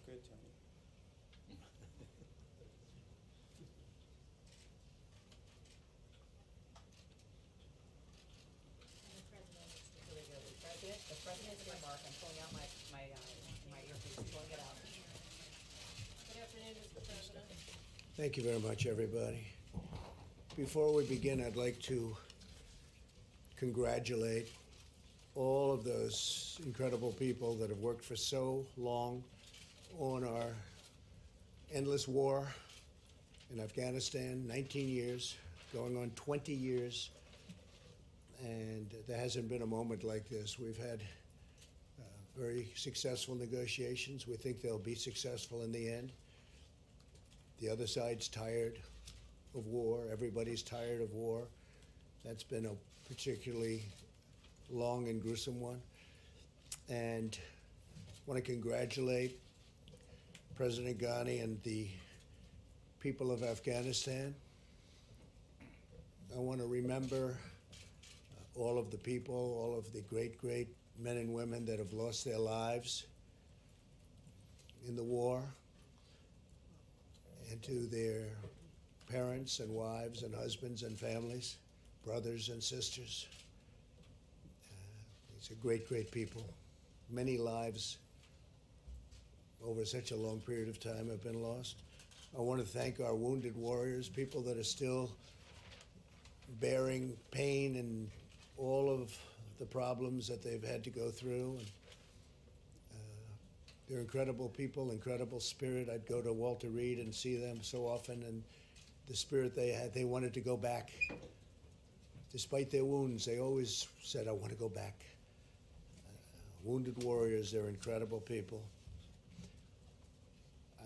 good, Tony. Here we go. The president's remark. I'm pulling out my earpiece, pulling it out. Good afternoon, Mr. President. Thank you very much, everybody. Before we begin, I'd like to congratulate all of those incredible people that have worked for so long on our endless war in Afghanistan, 19 years, going on 20 years, and there hasn't been a moment like this. We've had very successful negotiations. We think they'll be successful in the end. The other side's tired of war. Everybody's tired of war. That's been a particularly long and gruesome one. And I want to congratulate President Ghani and the people of Afghanistan. I want to remember all of the people, all of the great, great men and women that have lost their lives in the war, and to their parents and wives and husbands and families, brothers and sisters. These are great, great people. Many lives over such a long period of time have been lost. I want to thank our wounded warriors, people that are still bearing pain and all of the problems that they've had to go through. And, they're incredible people, incredible spirit. I'd go to Walter Reed and see them so often, and the spirit they had, they wanted to go back. Despite their wounds, they always said, I want to go back. Wounded warriors, they're incredible people.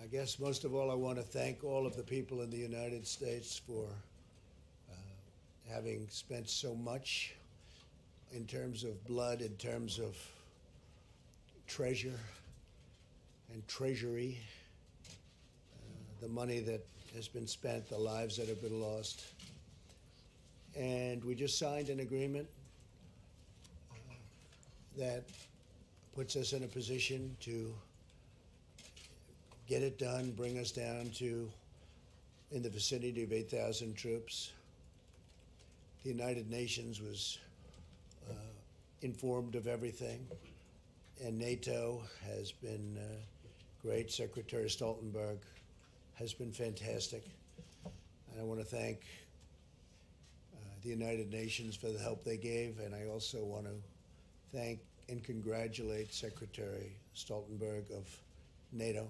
I guess most of all, I want to thank all of the people in the United States for having spent so much in terms of blood, in terms of treasure and treasury, the money that has been spent, the lives that have been lost. And we just signed an agreement that puts us in a position to get it done, bring us down to in the vicinity of 8,000 troops. The United Nations was informed of everything, and NATO has been great. Secretary Stoltenberg has been fantastic. And I want to thank the United Nations for the help they gave, and I also want to thank and congratulate Secretary Stoltenberg of NATO.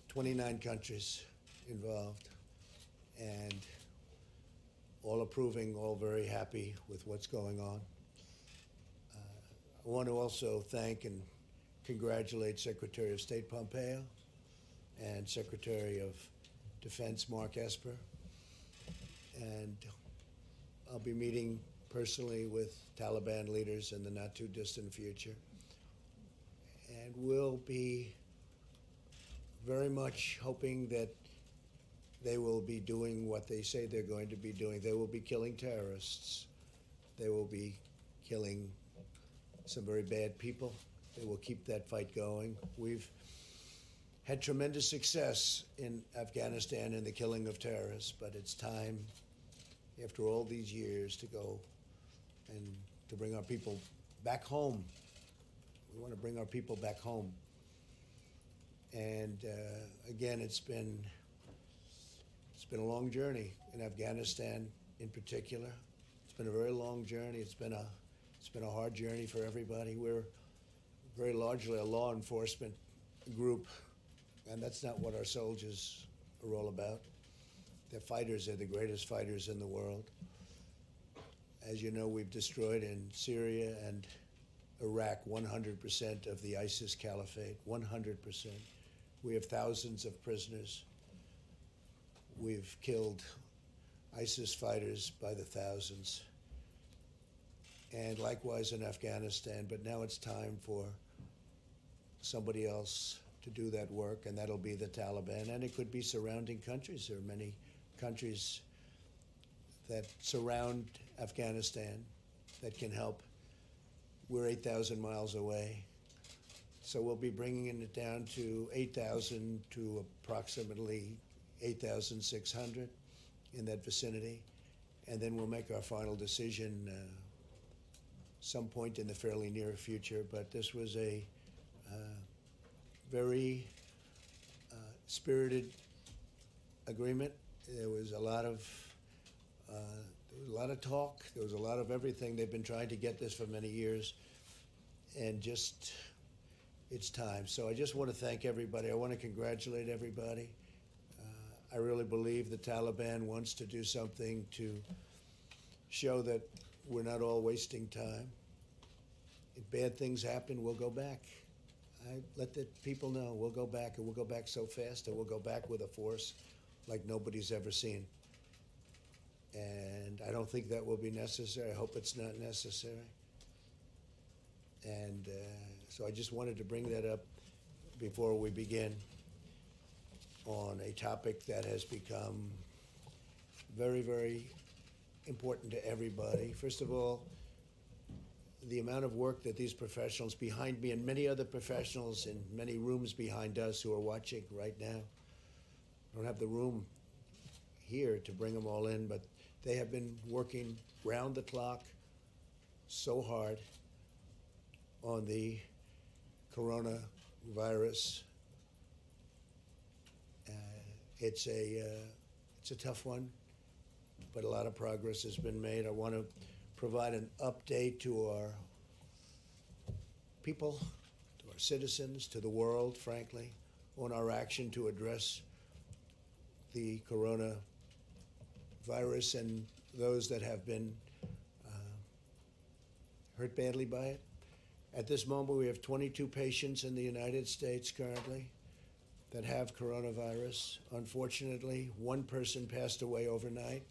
29 countries involved, and all approving, all very happy with what's going on. I want to also thank and congratulate Secretary of State Pompeo and Secretary of Defense Mark Esper. And I'll be meeting personally with Taliban leaders in the not too distant future. And we'll be very much hoping that they will be doing what they say they're going to be doing. They will be killing terrorists. They will be killing some very bad people. They will keep that fight going. We've had tremendous success in Afghanistan in the killing of terrorists, but it's time, after all these years, to go and to bring our people back home. We want to bring our people back home. And again, it's been a long journey in Afghanistan in particular. It's been a very long journey. It's been a hard journey for everybody. We're very largely a law enforcement group, and that's not what our soldiers are all about. They're fighters. They're the greatest fighters in the world. As you know, we've destroyed in Syria and Iraq 100% of the ISIS caliphate, 100%. We have thousands of prisoners. We've killed ISIS fighters by the thousands. And likewise in Afghanistan, but now it's time for somebody else to do that work, and that'll be the Taliban, and it could be surrounding countries. There are many countries that surround Afghanistan that can help. We're 8,000 miles away. So we'll be bringing it down to 8,000 to approximately 8,600 in that vicinity. And then we'll make our final decision some point in the fairly near future. But this was a very spirited agreement. There was a lot of talk. There was a lot of everything. They've been trying to get this for many years, and just it's time. So I just want to thank everybody. I want to congratulate everybody. I really believe the Taliban wants to do something to show that we're not all wasting time. If bad things happen, we'll go back. I let the people know we'll go back, and we'll go back so fast, and we'll go back with a force like nobody's ever seen. And I don't think that will be necessary. I hope it's not necessary. And so I just wanted to bring that up before we begin on a topic that has become very, very important to everybody. First of all, the amount of work that these professionals behind me and many other professionals in many rooms behind us who are watching right now, I don't have the room here to bring them all in, but they have been working round the clock so hard on the coronavirus. It's a tough one, but a lot of progress has been made. I want to provide an update to our people, to our citizens, to the world, frankly, on our action to address the coronavirus and those that have been hurt badly by it. At this moment, we have 22 patients in the United States currently that have coronavirus. Unfortunately, one person passed away overnight.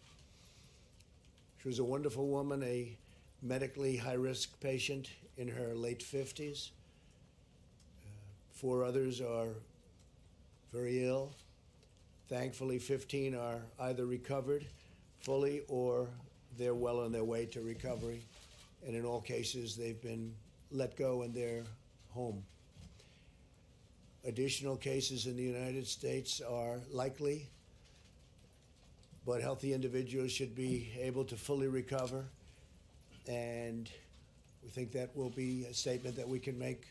She was a wonderful woman, a medically high-risk patient in her late 50s. 4 others are very ill. Thankfully, 15 are either recovered fully or they're well on their way to recovery. And in all cases, they've been let go in their home. Additional cases in the United States are likely, but healthy individuals should be able to fully recover. And we think that will be a statement that we can make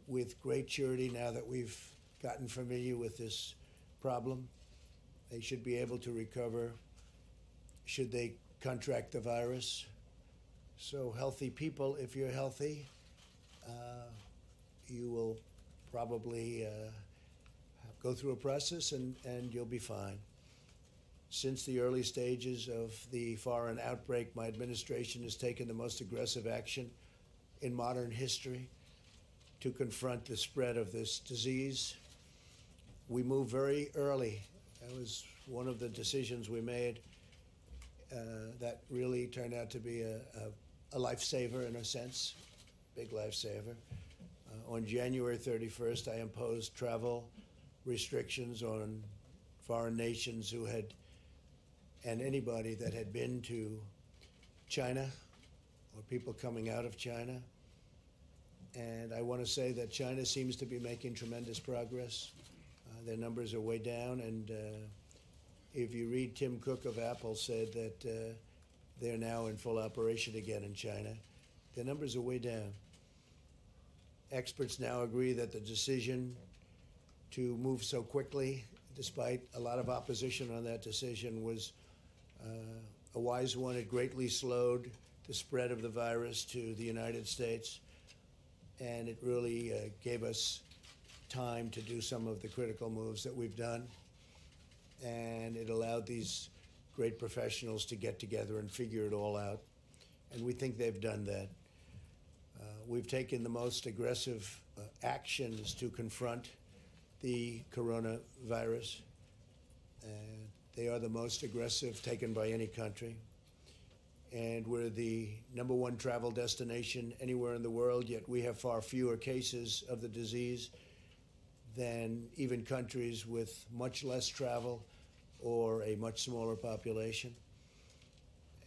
with great surety now that we've gotten familiar with this problem. They should be able to recover should they contract the virus. So healthy people, if you're healthy, you will probably go through a process and you'll be fine. Since the early stages of the foreign outbreak, my administration has taken the most aggressive action in modern history to confront the spread of this disease. We moved very early. That was one of the decisions we made that really turned out to be a lifesaver in a sense, big lifesaver. On January 31st, I imposed travel restrictions on foreign nations who had, and anybody that had been to China or people coming out of China. And I want to say that China seems to be making tremendous progress. Their numbers are way down, and if you read Tim Cook of Apple said that they're now in full operation again in China. Their numbers are way down. Experts now agree that the decision to move so quickly, despite a lot of opposition on that decision, was a wise one. It greatly slowed the spread of the virus to the United States, and it really gave us time to do some of the critical moves that we've done. And it allowed these great professionals to get together and figure it all out. And we think they've done that. We've taken the most aggressive actions to confront the coronavirus. They are the most aggressive taken by any country. And we're the #1 travel destination anywhere in the world, yet we have far fewer cases of the disease than even countries with much less travel or a much smaller population.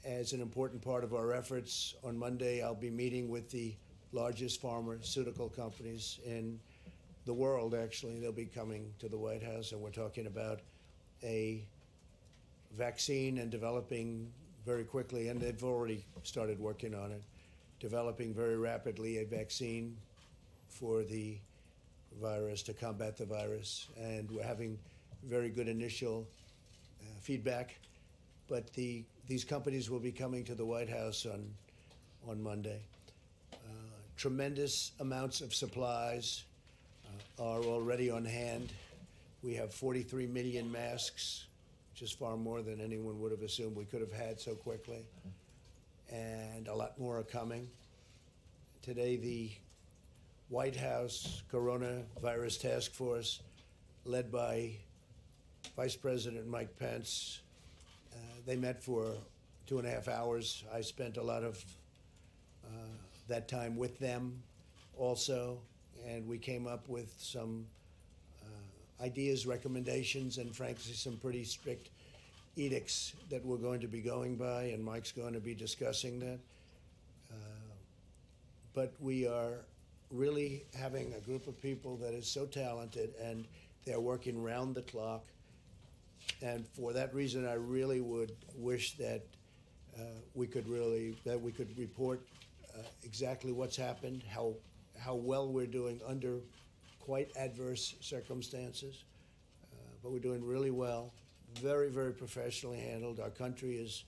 As an important part of our efforts, on Monday I'll be meeting with the largest pharmaceutical companies in the world, actually. They'll be coming to the White House, and we're talking about a vaccine and developing very quickly, and they've already started working on it, developing very rapidly a vaccine for the virus, to combat the virus. And we're having very good initial feedback. But these companies will be coming to the White House on Monday. Tremendous amounts of supplies are already on hand. We have 43 million masks, which is far more than anyone would have assumed we could have had so quickly. And a lot more are coming. Today, the White House Coronavirus Task Force, led by Vice President Mike Pence, they met for 2.5 hours. I spent a lot of that time with them also, and we came up with some ideas, recommendations, and frankly, some pretty strict edicts that we're going to be going by, and Mike's going to be discussing that. But we are really having a group of people that is so talented, and they're working round the clock. And for that reason, I really would wish that we could report exactly what's happened, how well we're doing under quite adverse circumstances. But we're doing really well, very, very professionally handled. Our country is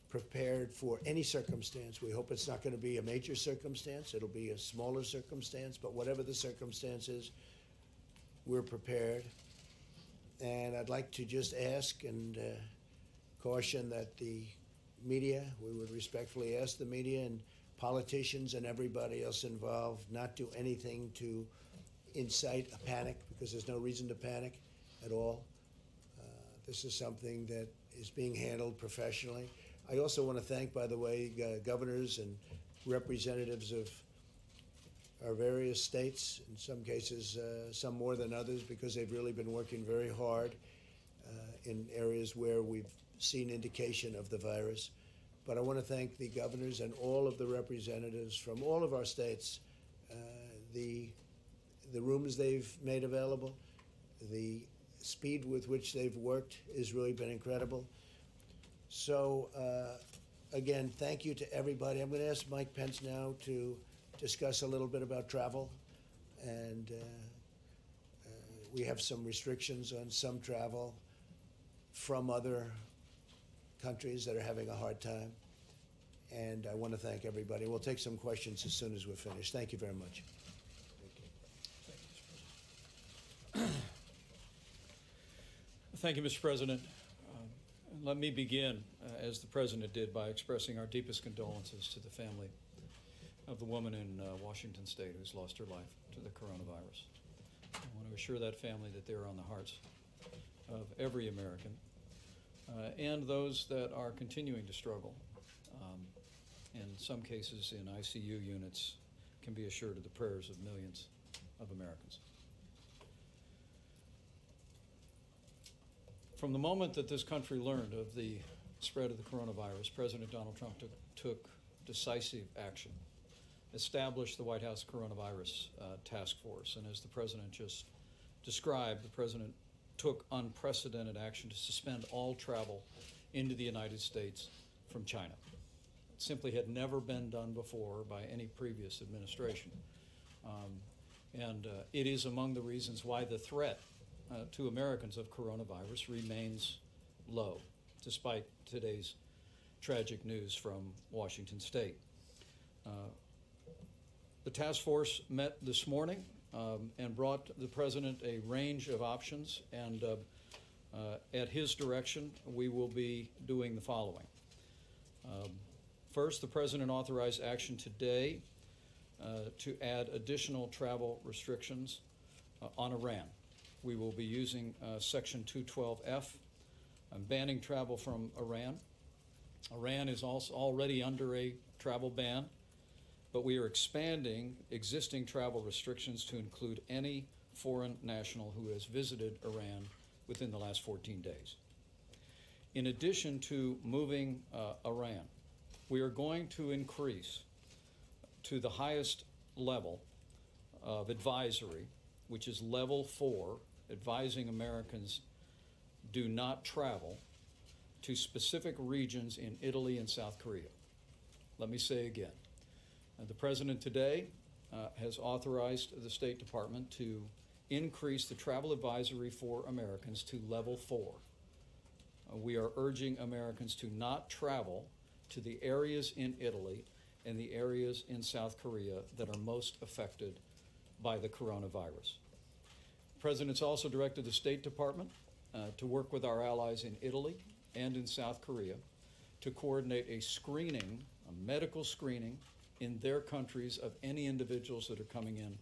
prepared for any circumstance. We hope it's not going to be a major circumstance. It'll be a smaller circumstance, but whatever the circumstances, we're prepared. And I'd like to just ask and caution that the media, we would respectfully ask the media and politicians and everybody else involved not do anything to incite a panic, because there's no reason to panic at all. This is something that is being handled professionally. I also want to thank, by the way, governors and representatives of our various states, in some cases, some more than others, because they've really been working very hard in areas where we've seen indication of the virus. But I want to thank the governors and all of the representatives from all of our states, the rooms they've made available, the speed with which they've worked has really been incredible. So, again, thank you to everybody. I'm going to ask Mike Pence now to discuss a little bit about travel. And we have some restrictions on some travel from other countries that are having a hard time. And I want to thank everybody. We'll take some questions as soon as we're finished. Thank you very much. Thank you, Mr. President. Let me begin, as the President did, by expressing our deepest condolences to the family of the woman in Washington State who's lost her life to the coronavirus. I want to assure that family that they're on the hearts of every American and those that are continuing to struggle. In some cases, in ICU units, can be assured of the prayers of millions of Americans. From the moment that this country learned of the spread of the coronavirus, President Donald Trump took decisive action, established the White House Coronavirus Task Force, and as the President just described, the President took unprecedented action to suspend all travel into the United States from China. It simply had never been done before by any previous administration. It is among the reasons why the threat to Americans of coronavirus remains low, despite today's tragic news from Washington State. The task force met this morning and brought the President a range of options, and at his direction, we will be doing the following. First, the President authorized action today to add additional travel restrictions on Iran. We will be using Section 212F, banning travel from Iran. Iran is also already under a travel ban, but we are expanding existing travel restrictions to include any foreign national who has visited Iran within the last 14 days. In addition to moving Iran, we are going to increase to the highest level of advisory, which is level 4, advising Americans do not travel to specific regions in Italy and South Korea. Let me say again, the President today has authorized the State Department to increase the travel advisory for Americans to level 4. We are urging Americans to not travel to the areas in Italy and the areas in South Korea that are most affected by the coronavirus. The President's also directed the State Department to work with our allies in Italy and in South Korea to coordinate a screening, a medical screening in their countries of any individuals that are coming in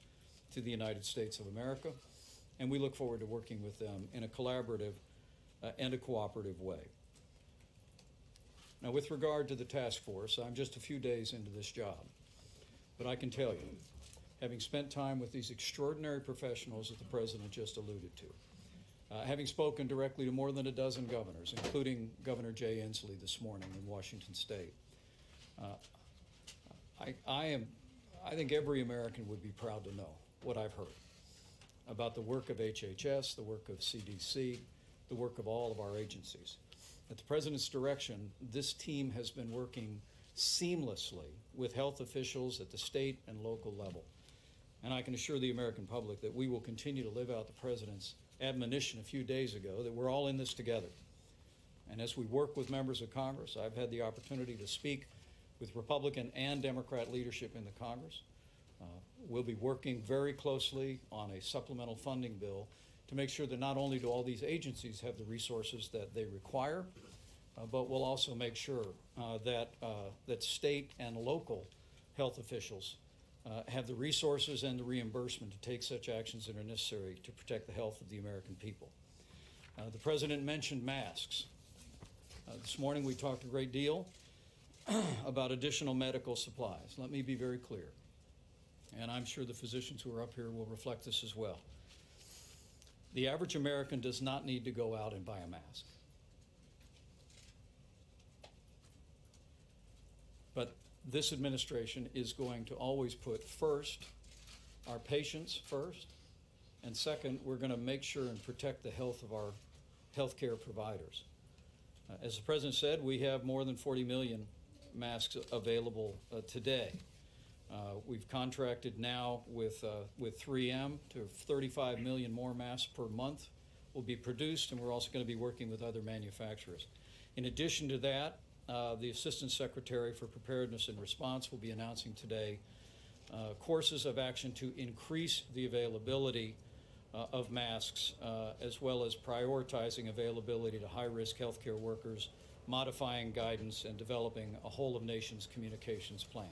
to the United States of America, and we look forward to working with them in a collaborative and a cooperative way. Now, with regard to the task force, I'm just a few days into this job, but I can tell you, having spent time with these extraordinary professionals that the President just alluded to, having spoken directly to more than a dozen governors, including Governor Jay Inslee this morning in Washington State, I think every American would be proud to know what I've heard about the work of HHS, the work of CDC, the work of all of our agencies. At the President's direction, this team has been working seamlessly with health officials at the state and local level. And I can assure the American public that we will continue to live out the President's admonition a few days ago that we're all in this together. And as we work with members of Congress, I've had the opportunity to speak with Republican and Democrat leadership in the Congress. We'll be working very closely on a supplemental funding bill to make sure that not only do all these agencies have the resources that they require, but we'll also make sure that state and local health officials have the resources and the reimbursement to take such actions that are necessary to protect the health of the American people. The President mentioned masks. This morning we talked a great deal about additional medical supplies. Let me be very clear, and I'm sure the physicians who are up here will reflect this as well. The average American does not need to go out and buy a mask. But this administration is going to always put first our patients first, and second, we're going to make sure and protect the health of our healthcare providers. As the President said, we have more than 40 million masks available today. We've contracted now with 3M to 35 million more masks per month will be produced, and we're also going to be working with other manufacturers. In addition to that, the Assistant Secretary for Preparedness and Response will be announcing today courses of action to increase the availability of masks, as well as prioritizing availability to high-risk healthcare workers, modifying guidance, and developing a whole-of-nations communications plan.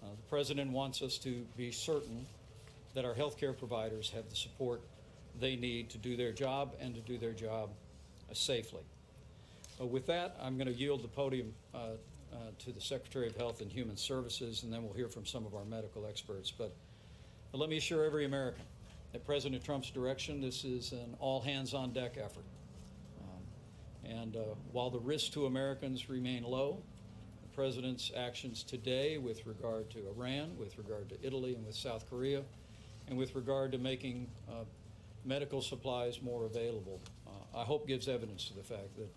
The President wants us to be certain that our healthcare providers have the support they need to do their job and to do their job safely. With that, I'm going to yield the podium to the Secretary of Health and Human Services, and then we'll hear from some of our medical experts. But let me assure every American, at President Trump's direction, this is an all-hands-on-deck effort. While the risks to Americans remain low, the President's actions today with regard to Iran, with regard to Italy and with South Korea, and with regard to making medical supplies more available, I hope gives evidence to the fact that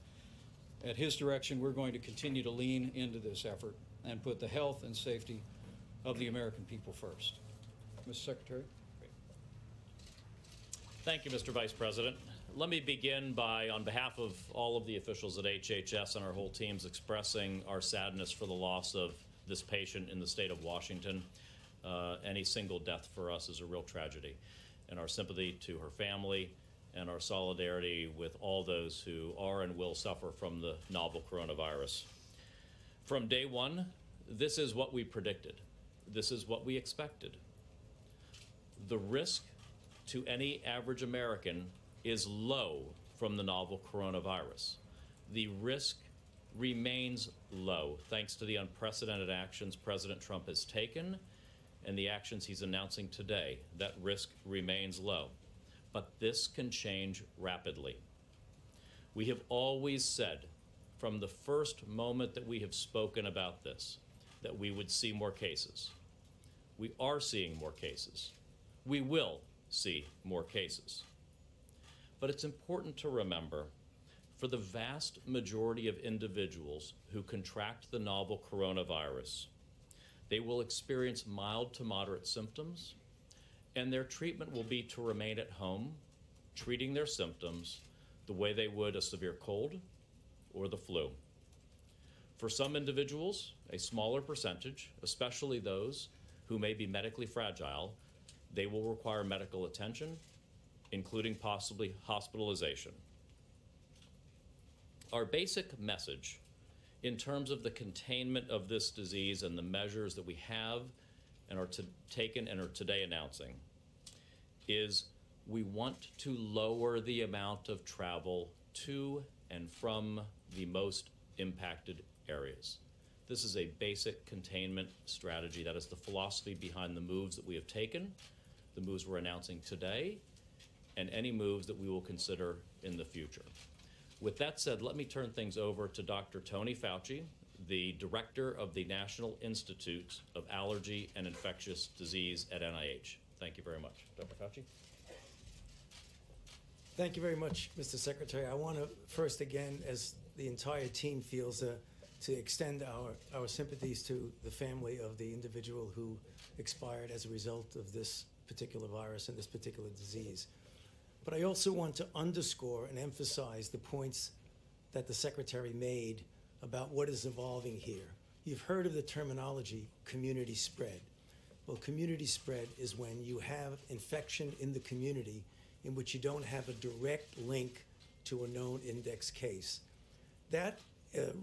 at his direction, we're going to continue to lean into this effort and put the health and safety of the American people first. Mr. Secretary. Thank you, Mr. Vice President. Let me begin by, on behalf of all of the officials at HHS and our whole teams, expressing our sadness for the loss of this patient in the state of Washington. Any single death for us is a real tragedy, and our sympathy to her family and our solidarity with all those who are and will suffer from the novel coronavirus. From day one, this is what we predicted. This is what we expected. The risk to any average American is low from the novel coronavirus. The risk remains low thanks to the unprecedented actions President Trump has taken and the actions he's announcing today. That risk remains low. But this can change rapidly. We have always said from the first moment that we have spoken about this that we would see more cases, We are seeing more cases. We will see more cases. But it's important to remember, for the vast majority of individuals who contract the novel coronavirus, they will experience mild to moderate symptoms, and their treatment will be to remain at home, treating their symptoms the way they would a severe cold or the flu. For some individuals, a smaller percentage, especially those who may be medically fragile, they will require medical attention, including possibly hospitalization. Our basic message in terms of the containment of this disease and the measures that we have and are taken and are today announcing is we want to lower the amount of travel to and from the most impacted areas. This is a basic containment strategy. That is the philosophy behind the moves that we have taken, the moves we're announcing today, and any moves that we will consider in the future. With that said, let me turn things over to Dr. Tony Fauci, the director of the National Institute of Allergy and Infectious Disease at NIH. Thank you very much. Dr. Fauci. Thank you very much, Mr. Secretary. I want to first again, as the entire team feels, to extend our sympathies to the family of the individual who expired as a result of this particular virus and this particular disease. But I also want to underscore and emphasize the points that the Secretary made about what is evolving here. You've heard of the terminology community spread. Well, community spread is when you have infection in the community in which you don't have a direct link to a known index case. That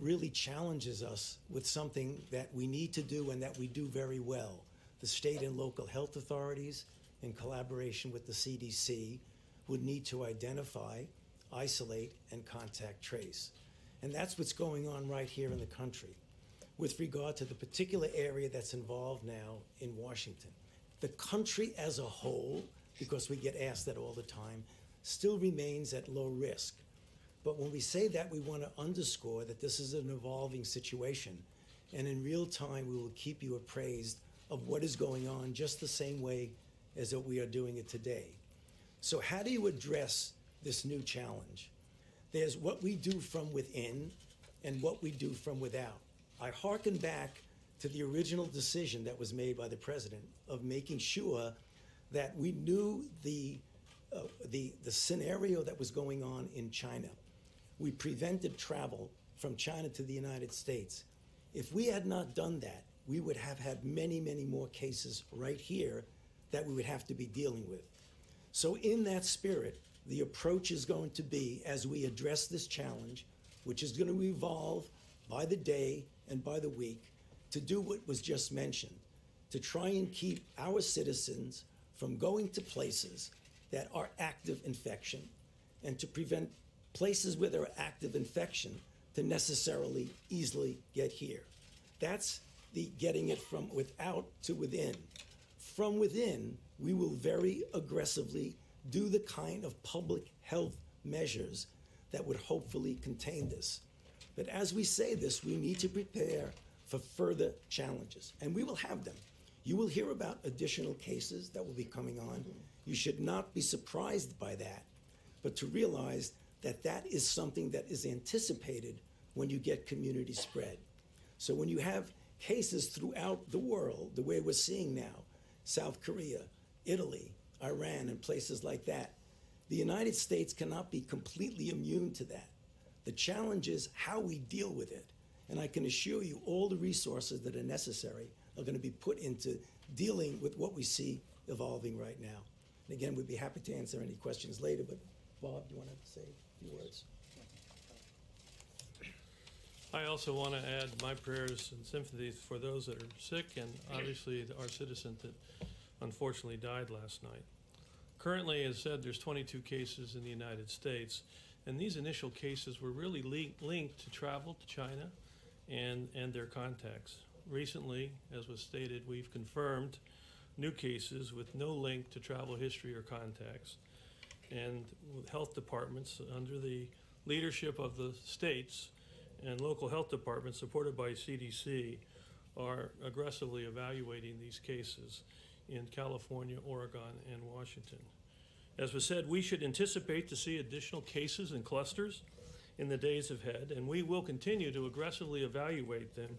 really challenges us with something that we need to do and that we do very well. The state and local health authorities, in collaboration with the CDC, would need to identify, isolate, and contact trace. And that's what's going on right here in the country. With regard to the particular area that's involved now in Washington, the country as a whole, because we get asked that all the time, still remains at low risk. But when we say that, we want to underscore that this is an evolving situation, and in real time, we will keep you appraised of what is going on just the same way as that we are doing it today. So how do you address this new challenge? There's what we do from within and what we do from without. I hearken back to the original decision that was made by the president of making sure that we knew the scenario that was going on in China. We prevented travel from China to the United States. If we had not done that, we would have had many, many more cases right here that we would have to be dealing with. So in that spirit, the approach is going to be, as we address this challenge, which is going to evolve by the day and by the week, to do what was just mentioned, to try and keep our citizens from going to places that are active infection, and to prevent places where there are active infection to necessarily easily get here. That's the getting it from without to within. From within, we will very aggressively do the kind of public health measures that would hopefully contain this. But as we say this, we need to prepare for further challenges, and we will have them. You will hear about additional cases that will be coming on. You should not be surprised by that, but to realize that that is something that is anticipated when you get community spread. So when you have cases throughout the world, the way we're seeing now, South Korea, Italy, Iran, and places like that, the United States cannot be completely immune to that. The challenge is how we deal with it. And I can assure you all the resources that are necessary are going to be put into dealing with what we see evolving right now. And again, we'd be happy to answer any questions later, but Bob, do you want to say a few words? I also want to add my prayers and sympathies for those that are sick and obviously our citizen that unfortunately died last night. Currently, as said, there's 22 cases in the United States, and these initial cases were really linked to travel to China and their contacts. Recently, as was stated, we've confirmed new cases with no link to travel history or contacts. And with health departments under the leadership of the states and local health departments supported by CDC are aggressively evaluating these cases in California, Oregon, and Washington. As was said, we should anticipate to see additional cases and clusters in the days ahead, and we will continue to aggressively evaluate them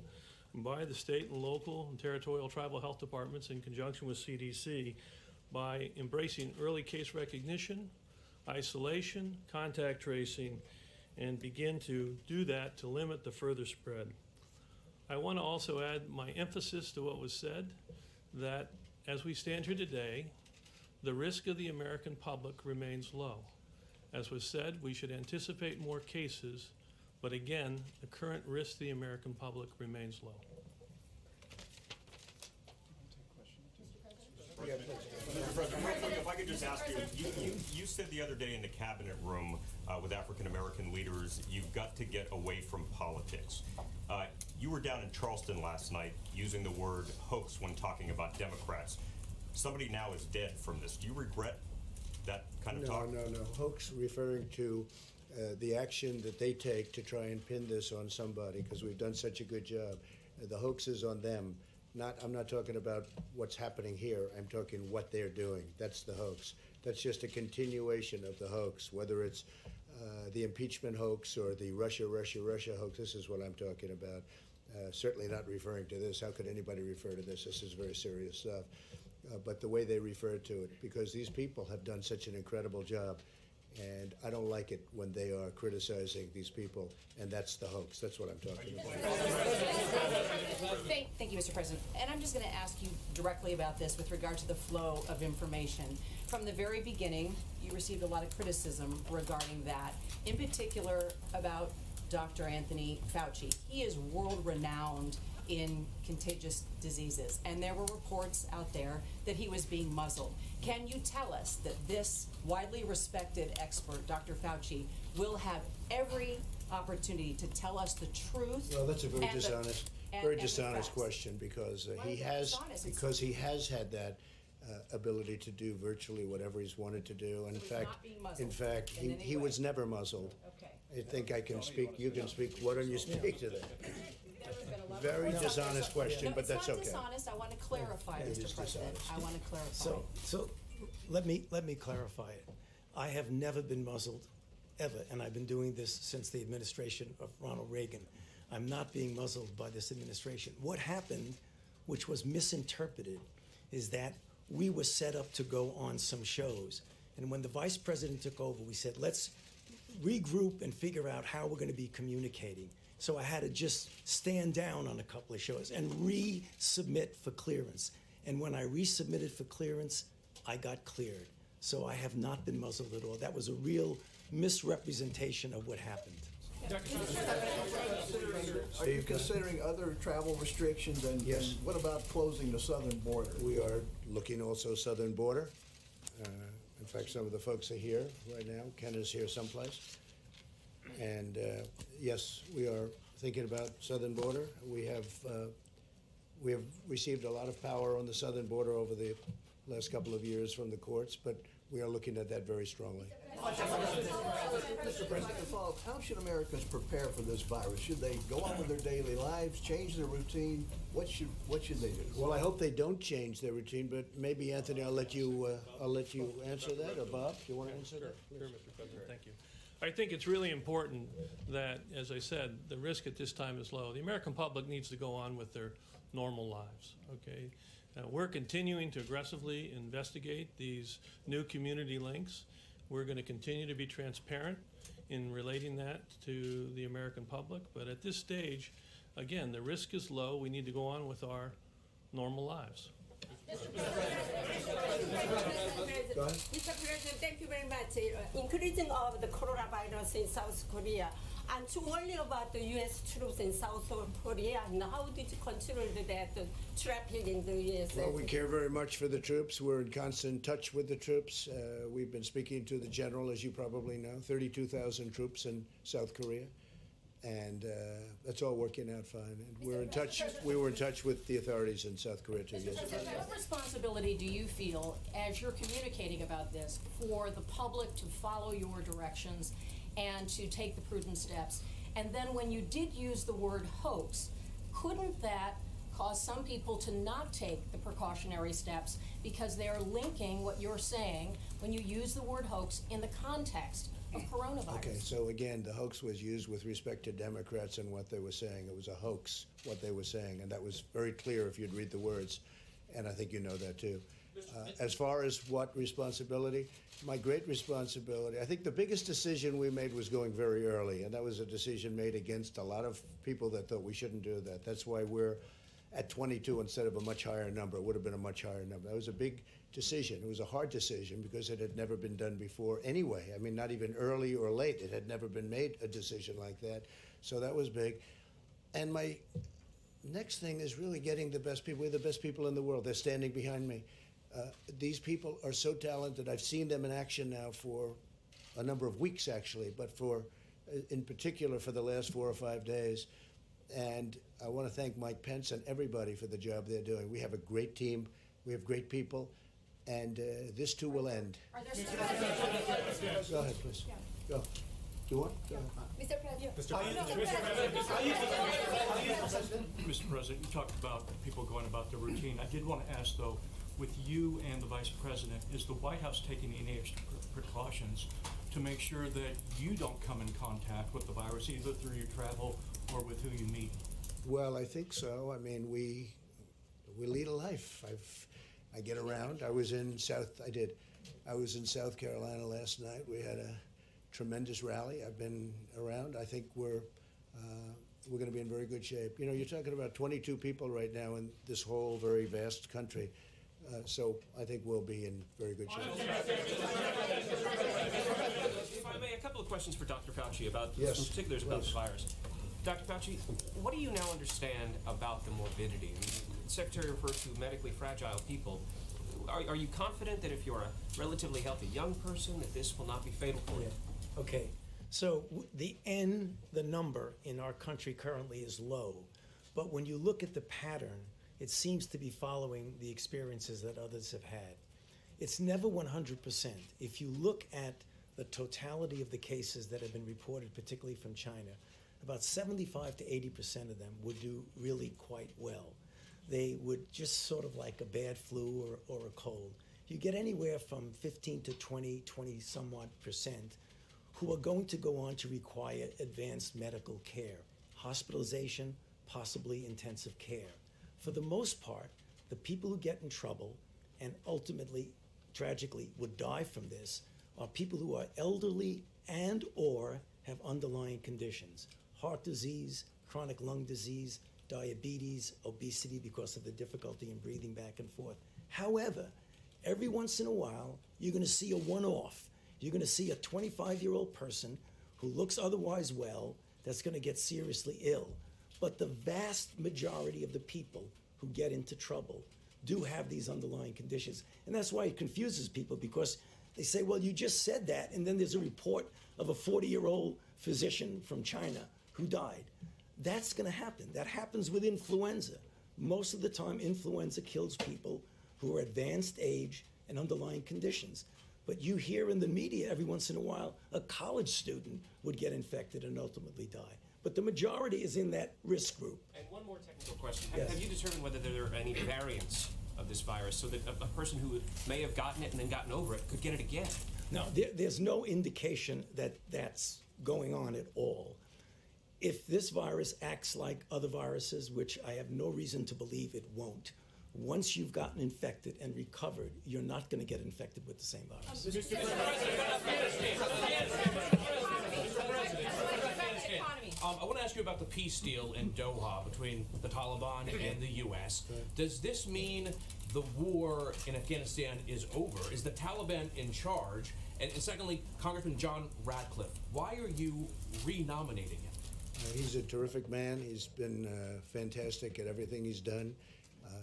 by the state and local and territorial tribal health departments in conjunction with CDC by embracing early case recognition, isolation, contact tracing, and begin to do that to limit the further spread. I want to also add my emphasis to what was said, that as we stand here today, the risk of the American public remains low. As was said, we should anticipate more cases, but again, the current risk to the American public remains low. Mr. President, real quick, if I could just ask you said the other day in the cabinet room with African-American leaders, you've got to get away from politics. You were down in Charleston last night using the word hoax when talking about Democrats. Somebody now is dead from this. Do you regret that kind of talk? No. Hoax referring to the action that they take to try and pin this on somebody because we've done such a good job. The hoax is on them. I'm not talking about what's happening here. I'm talking what they're doing. That's the hoax. That's just a continuation of the hoax, whether it's the impeachment hoax or the Russia hoax. This is what I'm talking about. Certainly not referring to this. How could anybody refer to this? This is very serious stuff. But the way they refer to it, because these people have done such an incredible job, and I don't like it when they are criticizing these people, and that's the hoax. That's what I'm talking about. Thank you, Mr. President. And I'm just going to ask you directly about this with regard to the flow of information. From the very beginning, you received a lot of criticism regarding that, in particular about Dr. Anthony Fauci. He is world-renowned in contagious diseases, and there were reports out there that he was being muzzled. Can you tell us that this widely respected expert, Dr. Fauci, will have every opportunity to tell us the truth? Well, that's a very and dishonest the question because Why is that dishonest? he has had that ability to do virtually whatever he's wanted to do, and So he's not being muzzled in fact, in any he way. was never muzzled. Okay. I think I can speak. You can speak. Why don't you speak to that? There's been a lot of Very reports. dishonest question, No, but that's It's okay. not dishonest. I want to clarify, It Mr. is President. dishonest. I want to clarify. So let me clarify it. I have never been muzzled, ever, and I've been doing this since the administration of Ronald Reagan. I'm not being muzzled by this administration. What happened, which was misinterpreted, is that we were set up to go on some shows. And when the vice president took over, we said, let's regroup and figure out how we're going to be communicating. So I had to just stand down on a couple of shows and resubmit for clearance. And when I resubmitted for clearance, I got cleared. So I have not been muzzled at all. That was a real misrepresentation of what happened. Are you considering other travel restrictions, and Yes. and what about closing the southern border? We are looking also southern border. In fact, some of the folks are here right now. Ken is here someplace. And yes, we are thinking about southern border. We have received a lot of power on the southern border over the last couple of years from the courts, but we are looking at that very strongly. Mr. President, follow-up, how should Americans prepare for this virus? Should they go on with their daily lives, change their routine? What should they do? Well, I hope they don't change their routine, but maybe, Anthony, I'll let you answer that, or Bob, do you want to answer that? Sure, Mr. President, thank you. I think it's really important that, as I said, the risk at this time is low. The American public needs to go on with their normal lives, okay? We're continuing to aggressively investigate these new community links. We're going to continue to be transparent in relating that to the American public. But at this stage, again, the risk is low. We need to go on with our normal lives. Go ahead. Mr. President, thank you very much. Increasing of the coronavirus in South Korea, and to worry about the U.S. troops in South Korea, and how did you consider that traffic in the U.S.? Well, we care very much for the troops. We're in constant touch with the troops. We've been speaking to the general, as you probably know, 32,000 troops in South Korea. And that's all working out fine. And we're in touch. We were in touch with the authorities in South Korea too. Yes. What responsibility do you feel, as you're communicating about this, for the public to follow your directions and to take the prudent steps? And then when you did use the word hoax, couldn't that cause some people to not take the precautionary steps because they are linking what you're saying when you use the word hoax in the context of coronavirus. Okay, so again, the hoax was used with respect to Democrats and what they were saying. It was a hoax, what they were saying, and that was very clear if you'd read the words, and I think you know that too. As far as what responsibility, my great responsibility, I think the biggest decision we made was going very early, and that was a decision made against a lot of people that thought we shouldn't do that. That's why we're at 22 instead of a much higher number. It would have been a much higher number. That was a big decision. It was a hard decision because it had never been done before anyway. I mean, not even early or late. It had never been made a decision like that. So that was big. And my next thing is really getting the best people. We're the best people in the world. They're standing behind me. These people are so talented. I've seen them in action now for a number of weeks, actually, but in particular for the last 4 or 5 days. And I want to thank Mike Pence and everybody for the job they're doing. We have a great team. We have great people. And this too will end. Are there Go ahead, please. Go. Do you want? Go ahead. Mr. President. Mr. President, you talked about people going about their routine. I did want to ask, though, with you and the Vice President, is the White House taking any extra precautions to make sure that you don't come in contact with the virus, either through your travel or with who you meet? Well, I think so. I mean, we lead a life. I get around. I was in South Carolina last night. We had a tremendous rally. I've been around. I think we're going to be in very good shape. You know, you're talking about 22 people right now in this whole very vast country. So I think we'll be in very good shape. If I may, a couple of questions for Dr. Fauci about Yes, some particulars about please. the virus. Dr. Fauci, what do you now understand about the morbidity? I mean, the Secretary refers to medically fragile people. Are you confident that if you're a relatively healthy young person, that this will not be fatal for you? Okay, so the number in our country currently is low, but when you look at the pattern, it seems to be following the experiences that others have had. It's never 100%. If you look at the totality of the cases that have been reported, particularly from China, about 75 to 80% of them would do really quite well. They would just sort of like a bad flu or a cold. You get anywhere from 15 to 20 somewhat percent who are going to go on to require advanced medical care, hospitalization, possibly intensive care. For the most part, the people who get in trouble and ultimately, tragically, would die from this are people who are elderly and or have underlying conditions, heart disease, chronic lung disease, diabetes, obesity because of the difficulty in breathing back and forth. However, every once in a while, you're going to see a one-off. You're going to see a 25-year-old person who looks otherwise well that's going to get seriously ill. But the vast majority of the people who get into trouble do have these underlying conditions. And that's why it confuses people, because they say, well, you just said that, and then there's a report of a 40-year-old physician from China who died. That's going to happen. That happens with influenza. Most of the time, influenza kills people who are advanced age and underlying conditions. But you hear in the media every once in a while, a college student would get infected and ultimately die. But the majority is in that risk group. And one more technical question. Yes. Have you determined whether there are any variants of this virus so that a person who may have gotten it and then gotten over it could get it again? No, there's no indication that that's going on at all. If this virus acts like other viruses, which I have no reason to believe it won't, once you've gotten infected and recovered, you're not going to get infected with the same virus. I want to ask you about the peace deal in Doha between the Taliban and the U.S. Does this mean the war in Afghanistan is over? Is the Taliban in charge? And secondly, Congressman John Radcliffe, why are you renominating him? He's a terrific man. He's been fantastic at everything he's done.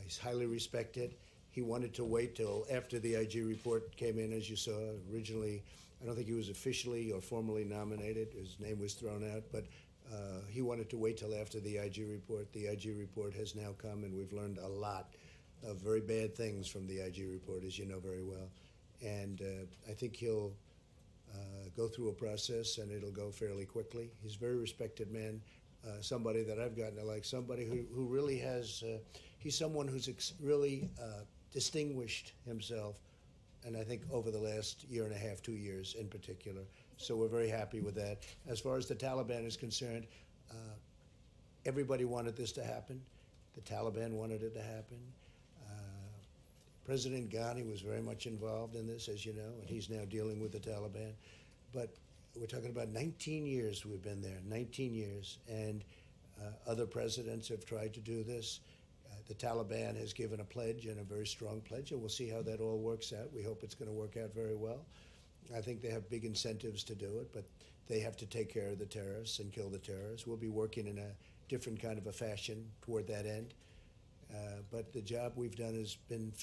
He's highly respected. He wanted to wait till after the IG report came in, as you saw. Originally, I don't think he was officially or formally nominated. His name was thrown out, but he wanted to wait till after the IG report. The IG report has now come, and we've learned a lot of very bad things from the IG report, as you know very well. And I think he'll go through a process, and it'll go fairly quickly. He's a very respected man. somebody that I've gotten to like, somebody who really has, he's someone who's really distinguished himself, and I think over the last year and a half, 2 years in particular. So we're very happy with that. As far as the Taliban is concerned, everybody wanted this to happen. The Taliban wanted it to happen. President Ghani was very much involved in this, as you know, and he's now dealing with the Taliban. But we're talking about 19 years we've been there, 19 years, and other presidents have tried to do this. The Taliban has given a pledge, and a very strong pledge, and we'll see how that all works out. We hope it's going to work out very well. I think they have big incentives to do it, but they have to take care of the terrorists and kill the terrorists. We'll be working in a different kind of a fashion toward that end. But the job we've done has been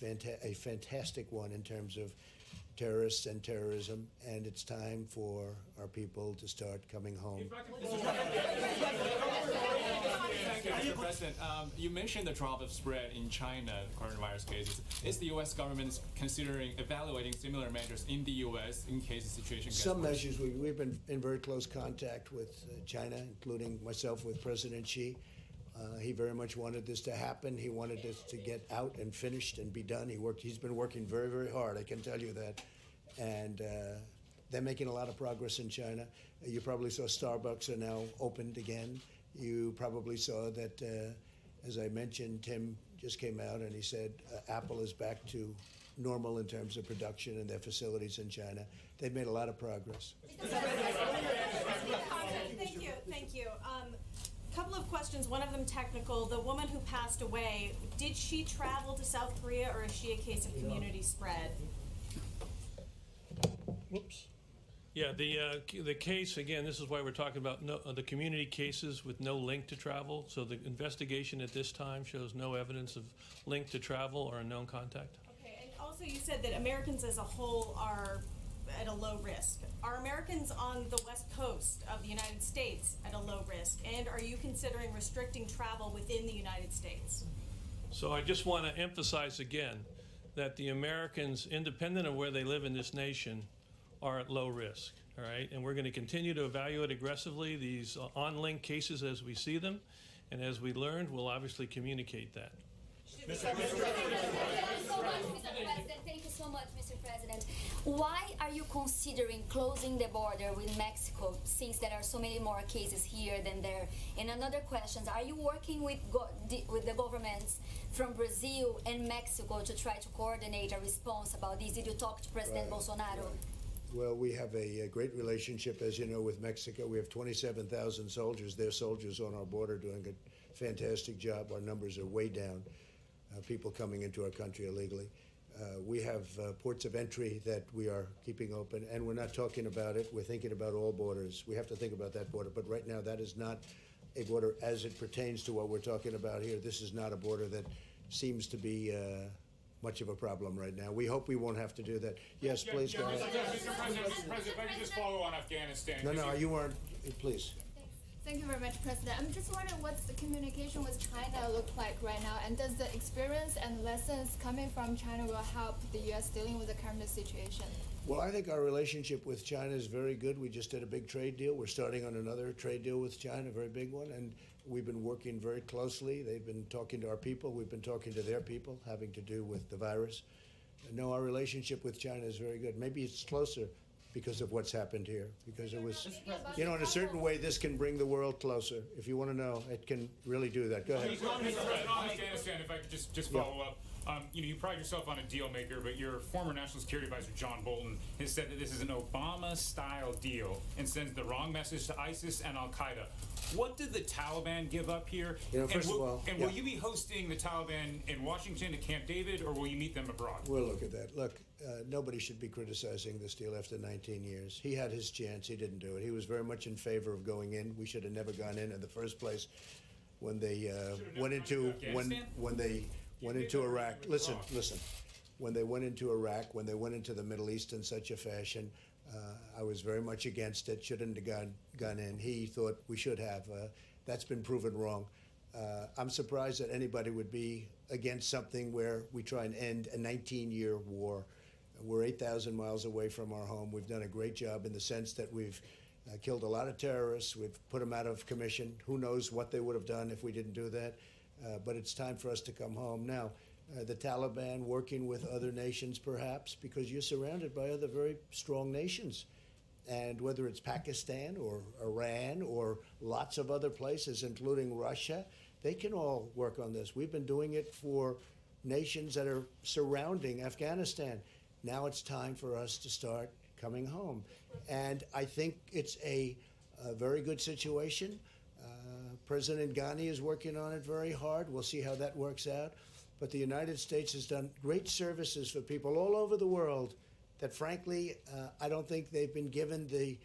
a fantastic one in terms of terrorists and terrorism, and it's time for our people to start coming home. Thank you, Mr. President. You mentioned the drop of spread in China, coronavirus cases. Is the U.S. government considering evaluating similar measures in the U.S. in case the situation gets Some worse? measures, we've been in very close contact with China, including myself with President Xi. He very much wanted this to happen. He wanted this to get out and finished and be done. He's been working very, very hard, I can tell you that. And they're making a lot of progress in China. You probably saw Starbucks are now opened again. You probably saw that, as I mentioned, Tim just came out and he said Apple is back to normal in terms of production in their facilities in China. They've made a lot of progress. Thank you. Couple of questions, one of them technical. The woman who passed away, did she travel to South Korea, or is she a case of community spread? Whoops. Yeah, the case, again, this is why we're talking about the community cases with no link to travel. So the investigation at this time shows no evidence of link to travel or a known contact. Okay, and also you said that Americans as a whole are at a low risk. Are Americans on the west coast of the United States at a low risk? And are you considering restricting travel within the United States? So I just want to emphasize again that the Americans, independent of where they live in this nation, are at low risk, all right? And we're going to continue to evaluate aggressively these on-link cases as we see them. And as we learned, we'll obviously communicate that. Thank you so much, Mr. President. Why are you considering closing the border with Mexico, since there are so many more cases here than there? And another question, are you working with the governments from Brazil and Mexico to try to coordinate a response about this? Did you talk to President Bolsonaro? Well, we have a great relationship, as you know, with Mexico. We have 27,000 soldiers. They're soldiers on our border doing a fantastic job. Our numbers are way down, people coming into our country illegally. We have ports of entry that we are keeping open, and we're not talking about it. We're thinking about all borders. We have to think about that border, but right now that is not a border as it pertains to what we're talking about here. This is not a border that seems to be much of a problem right now. We hope we won't have to do that. Yes, please go ahead. Mr. President, if I could just follow on Afghanistan. No, you weren't. Please. Thank you very much, President. I'm just wondering what's the communication with China look like right now, and does the experience and lessons coming from China will help the U.S. dealing with the current situation? Well, I think our relationship with China is very good. We just did a big trade deal. We're starting on another trade deal with China, a very big one, and we've been working very closely. They've been talking to our people. We've been talking to their people, having to do with the virus. No, our relationship with China is very good. Maybe it's closer because of what's happened here, because it was, you know, in a certain way, this can bring the world closer. If you want to know, it can really do that. Go ahead. On Afghanistan, if I could just follow up. You pride yourself on a deal maker, but your former National Security Advisor, John Bolton, has said that this is an Obama-style deal and sends the wrong message to ISIS and Al-Qaeda. What did the Taliban give up here? You know, first of all, will you be hosting the Taliban in Washington at Camp David, or will you meet them abroad? We'll look at that. Look, nobody should be criticizing this deal after 19 years. He had his chance. He didn't do it. He was very much in favor of going in. We should have never gone in the first place when they went into Iraq. Listen. When they went into Iraq, when they went into the Middle East in such a fashion, I was very much against it. Shouldn't have gone in. He thought we should have. That's been proven wrong. I'm surprised that anybody would be against something where we try and end a 19-year war. We're 8,000 miles away from our home. We've done a great job in the sense that we've killed a lot of terrorists. We've put them out of commission. Who knows what they would have done if we didn't do that? But it's time for us to come home. Now, the Taliban working with other nations, perhaps, because you're surrounded by other very strong nations. And whether it's Pakistan or Iran or lots of other places, including Russia, they can all work on this. We've been doing it for nations that are surrounding Afghanistan. Now it's time for us to start coming home. And I think it's a very good situation. President Ghani is working on it very hard. We'll see how that works out. But the United States has done great services for people all over the world that, frankly, I don't think they've been given the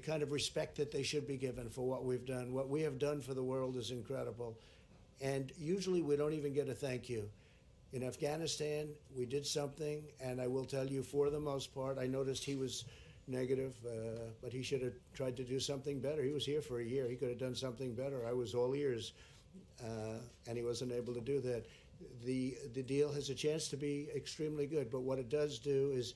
kind of respect that they should be given for what we've done. What we have done for the world is incredible. And usually we don't even get a thank you. In Afghanistan, we did something, and I will tell you, for the most part, I noticed he was negative, but he should have tried to do something better. He was here for a year. He could have done something better. I was all ears, and he wasn't able to do that. The deal has a chance to be extremely good, but what it does do is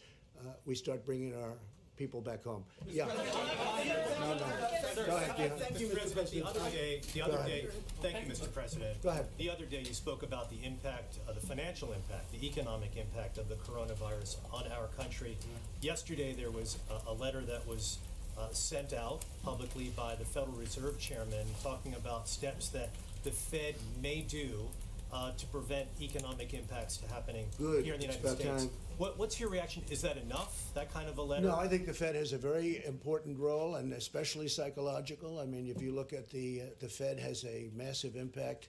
we start bringing our people back home. Yeah. No. Go ahead. Thank you, Mr. President. The other day, thank you, Mr. President. Go ahead. The other day, you spoke about the impact, the financial impact, the economic impact of the coronavirus on our country. Yesterday, there was a letter that was sent out publicly by the Federal Reserve Chairman talking about steps that the Fed may do to prevent economic impacts to happening here in the United States. Time. What's your reaction? Is that enough, that kind of a letter? No, I think the Fed has a very important role, and especially psychological. I mean, if you look at the Fed has a massive impact.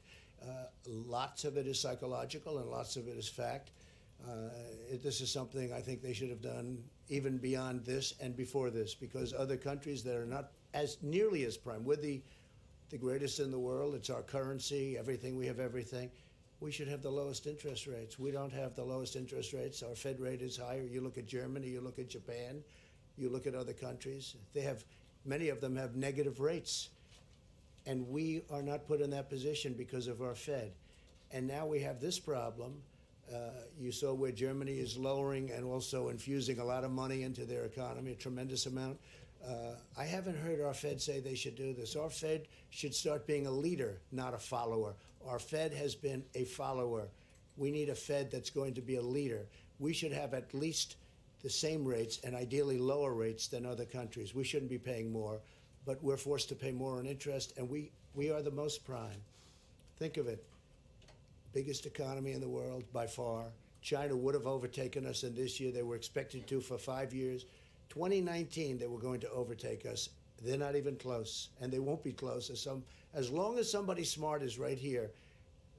Lots of it is psychological, and lots of it is fact. This is something I think they should have done even beyond this and before this, because other countries that are not as nearly as prime, we're the greatest in the world. It's our currency, everything. We have everything. We should have the lowest interest rates. We don't have the lowest interest rates. Our Fed rate is higher. You look at Germany, you look at Japan, you look at other countries. Many of them have negative rates. And we are not put in that position because of our Fed. And now we have this problem. You saw where Germany is lowering and also infusing a lot of money into their economy, a tremendous amount. I haven't heard our Fed say they should do this. Our Fed should start being a leader, not a follower. Our Fed has been a follower. We need a Fed that's going to be a leader. We should have at least the same rates and ideally lower rates than other countries. We shouldn't be paying more, but we're forced to pay more on interest, and we are the most prime. Think of it. Biggest economy in the world by far. China would have overtaken us in this year. They were expected to for 5 years. 2019, they were going to overtake us. They're not even close, and they won't be close. As long as somebody smart is right here,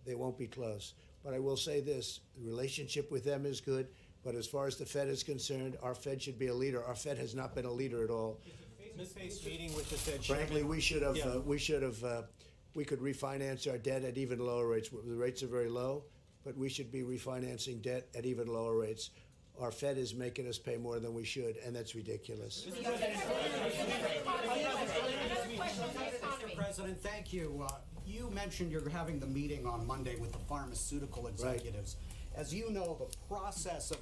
they won't be close. But I will say this, the relationship with them is good, but as far as the Fed is concerned, our Fed should be a leader. Our Fed has not been a leader at all. Face meeting with the Fed Frankly, we could refinance our debt at even lower rates. The rates are very low, but we should be refinancing debt at even lower rates. Our Fed is making us pay more than we should, and that's ridiculous. Mr. President, thank you. You mentioned you're having the meeting on Monday with the pharmaceutical executives. Right. As you know, the process of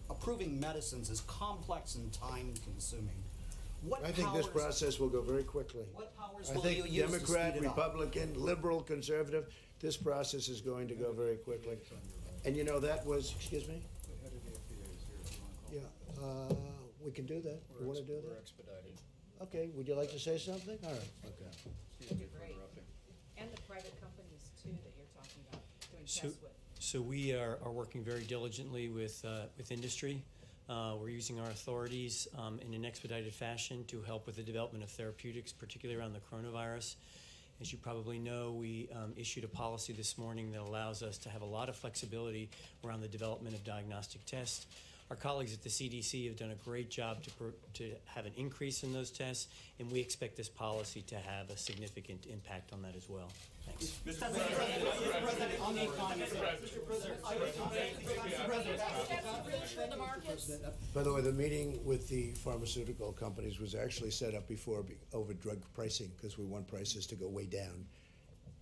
approving medicines is complex and time-consuming. I think this process will go very quickly. What powers will you use Democrat, to speed it up? Republican, liberal, conservative, this process is going to go very quickly. And you know, that was, excuse me? Yeah, we can do that. You want to do that? We're expedited. Okay, would you like to say something? All right, okay. That'd be great. And the private companies too that you're talking about doing tests with. So we are working very diligently with industry. We're using our authorities in an expedited fashion to help with the development of therapeutics, particularly around the coronavirus. As you probably know, we issued a policy this morning that allows us to have a lot of flexibility around the development of diagnostic tests. Our colleagues at the CDC have done a great job to have an increase in those tests, and we expect this policy to have a significant impact on that as well. Thanks. Mr. President, on the economy. By the way, the meeting with the pharmaceutical companies was actually set up before over drug pricing because we want prices to go way down.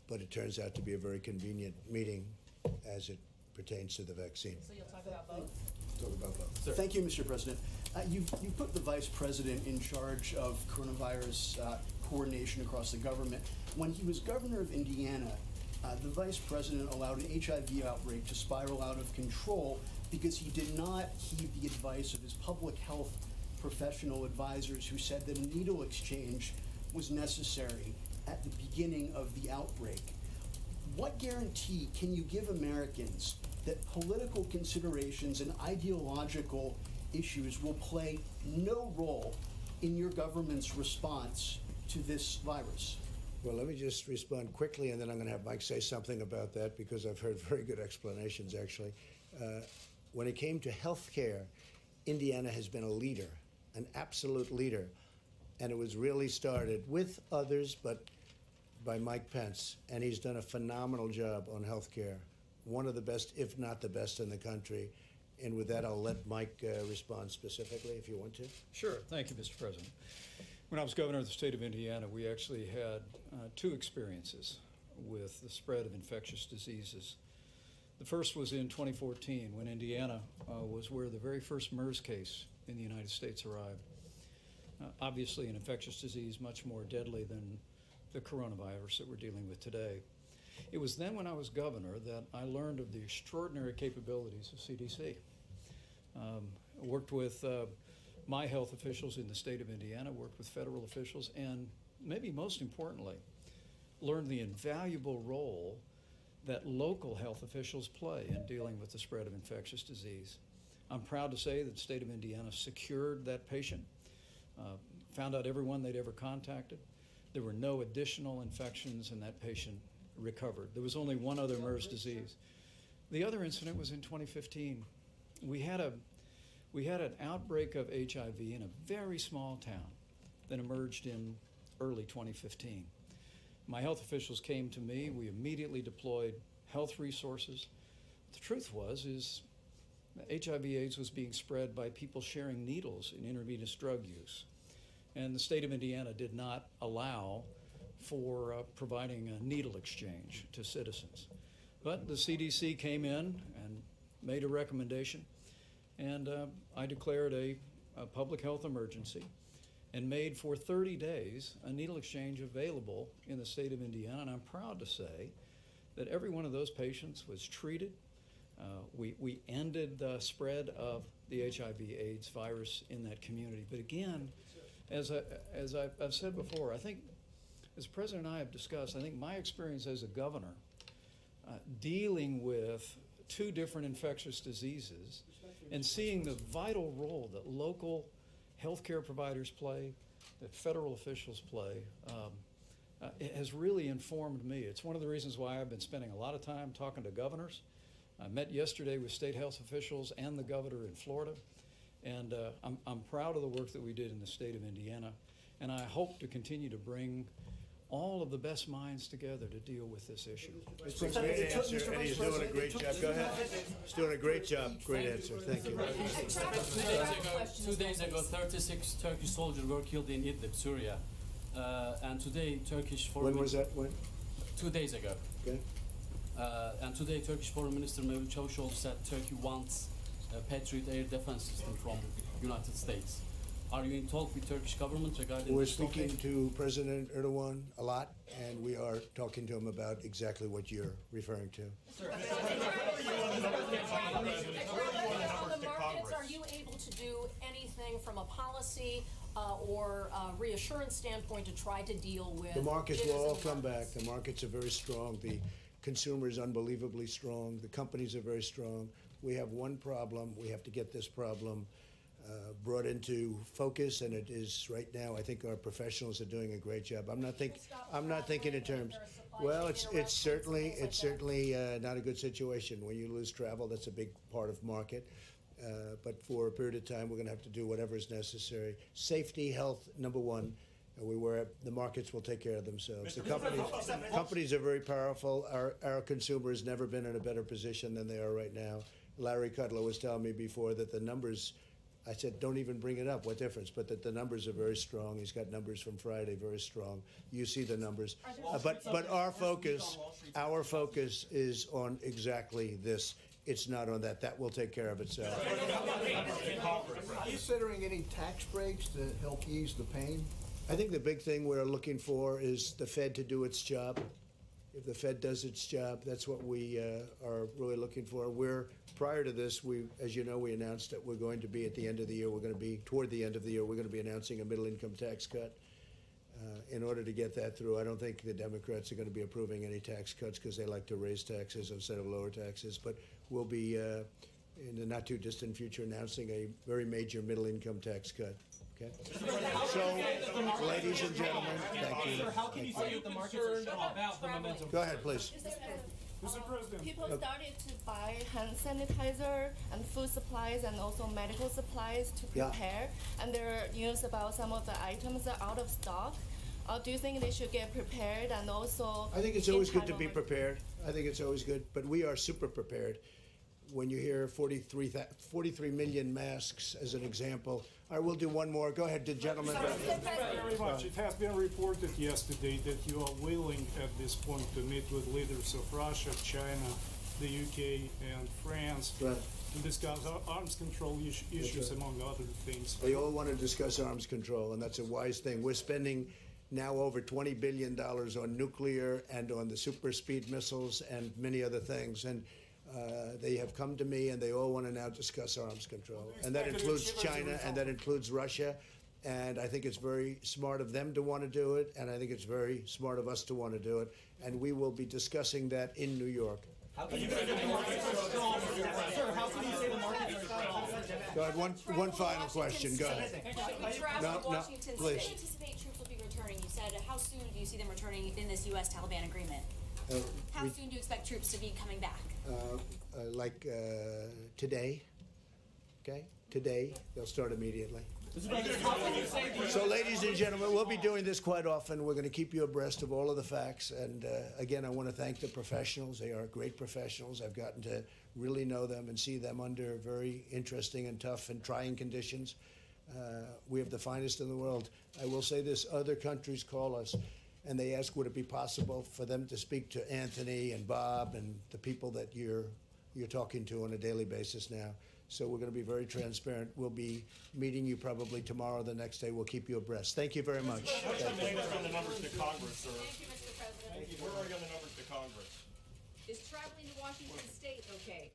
But it turns out to be a very convenient meeting as it pertains to the vaccine. So you'll talk about both? talk about both. Sir. Thank you, Mr. President. You put the Vice President in charge of coronavirus coordination across the government. When he was governor of Indiana, the Vice President allowed an HIV outbreak to spiral out of control because he did not heed the advice of his public health professional advisors who said that a needle exchange was necessary at the beginning of the outbreak. What guarantee can you give Americans that political considerations and ideological issues will play no role in your government's response to this virus? Well, let me just respond quickly, and then I'm going to have Mike say something about that because I've heard very good explanations, actually. When it came to health care, Indiana has been a leader, an absolute leader, and it was really started with others, but by Mike Pence, and he's done a phenomenal job on health care, one of the best, if not the best in the country. And with that, I'll let Mike respond specifically if you want to. Sure. Thank you, Mr. President. When I was governor of the state of Indiana, we actually had two experiences with the spread of infectious diseases. The first was in 2014 when Indiana was where the very first MERS case in the United States arrived. Obviously an infectious disease much more deadly than the coronavirus that we're dealing with today. It was then when I was governor that I learned of the extraordinary capabilities of CDC. I worked with my health officials in the state of Indiana, worked with federal officials, and maybe most importantly, learned the invaluable role that local health officials play in dealing with the spread of infectious disease. I'm proud to say that the state of Indiana secured that patient, found out everyone they'd ever contacted. There were no additional infections, and that patient recovered. There was only one other MERS disease. The other incident was in 2015. We had an outbreak of HIV in a very small town that emerged in early 2015. My health officials came to me. We immediately deployed health resources. The truth is HIV/AIDS was being spread by people sharing needles in intravenous drug use. And the state of Indiana did not allow for providing a needle exchange to citizens. But the CDC came in and made a recommendation, and I declared a public health emergency and made for 30 days a needle exchange available in the state of Indiana. And I'm proud to say that every one of those patients was treated. We ended the spread of the HIV/AIDS virus in that community. But again, as I've said before, I think, as the President and I have discussed, I think my experience as a governor dealing with two different infectious diseases and seeing the vital role that local healthcare providers play, that federal officials play, it has really informed me. It's one of the reasons why I've been spending a lot of time talking to governors. I met yesterday with state health officials and the governor in Florida, and I'm proud of the work that we did in the state of Indiana, and I hope to continue to bring all of the best minds together to deal with this issue. It's a great answer, and he's doing a great job. Go ahead. He's doing a great job. Great answer. Thank you. 2 days ago, 36 Turkish soldiers were killed in Idlib, Syria. And today, Turkish Foreign... When was that? When? 2 days ago. Okay. And today, Turkish Foreign Minister Mevlut Çavuşoğlu said Turkey wants a Patriot air defense system from United States. Are you in talk with Turkish government regarding We're this speaking topic? to President Erdogan a lot, and we are talking to him about exactly what you're referring to. Are you able to do anything from a policy or reassurance standpoint to try to deal with? The markets will all come back. The markets are very strong. The consumer is unbelievably strong. The companies are very strong. We have one problem. We have to get this problem brought into focus, and it is right now. I think our professionals are doing a great job. I'm not thinking in terms. Well, it's certainly not a good situation when you lose travel. That's a big part of market. But for a period of time, we're going to have to do whatever is necessary. Safety, health, number one. The markets will take care of themselves. The companies are very powerful. Our consumer has never been in a better position than they are right now. Larry Kudlow was telling me before that the numbers, I said, don't even bring it up, what difference? But that the numbers are very strong. He's got numbers from Friday, very strong. You see the numbers. But our focus is on exactly this. it's not on that. That will take care of itself. Are you considering any tax breaks to help ease the pain? I think the big thing we're looking for is the Fed to do its job. If the Fed does its job, that's what we are really looking for. Prior to this, as you know, we announced that we're going to be at the end of the year, toward the end of the year, we're going to be announcing a middle income tax cut. In order to get that through, I don't think the Democrats are going to be approving any tax cuts because they like to raise taxes instead of lower taxes. But we'll be, in the not too distant future, announcing a very major middle income tax cut. Okay? So, ladies and gentlemen, thank you. How can you say that the markets are about the momentum? Go ahead, please. Mr. President. People started to buy hand sanitizer and food supplies and also medical supplies to prepare. And there are news about some of the items are out of stock. Do you think they should get prepared and also? I think it's always good to be prepared. I think it's always good, but we are super prepared. When you hear 43 million masks as an example. I will do one more. Go ahead, the gentleman. Thank you very much. It has been reported yesterday that you are willing at this point to meet with leaders of Russia, China, the UK, and France to discuss arms control issues, among other things. They all want to discuss arms control, and that's a wise thing. We're spending now over $20 billion on nuclear and on the super speed missiles and many other things. And they have come to me, and they all want to now discuss arms control. And that includes China, and that includes Russia. And I think it's very smart of them to want to do it, and I think it's very smart of us to want to do it. And we will be discussing that in New York. How can you say the markets are strong? Sir, how can you say the markets are strong? Go ahead, one final question. Go ahead. Please. Anticipate troops will be returning. You said, how soon do you see them returning in this U.S.-Taliban agreement? How soon do you expect troops to be coming back? Today. Okay? Today. They'll start immediately. So, ladies and gentlemen, we'll be doing this quite often. We're going to keep you abreast of all of the facts. And again, I want to thank the professionals. They are great professionals. I've gotten to really know them and see them under very interesting and tough and trying conditions. We have the finest in the world. I will say this, other countries call us and they ask, would it be possible for them to speak to Anthony and Bob and the people that you're talking to on a daily basis now. So we're going to be very transparent. We'll be meeting you probably tomorrow or the next day. We'll keep you abreast. Thank you very much. What's the latest on the numbers to Congress, sir? Thank you, Mr. President. Where are you on the numbers to Congress? Is traveling to Washington State okay?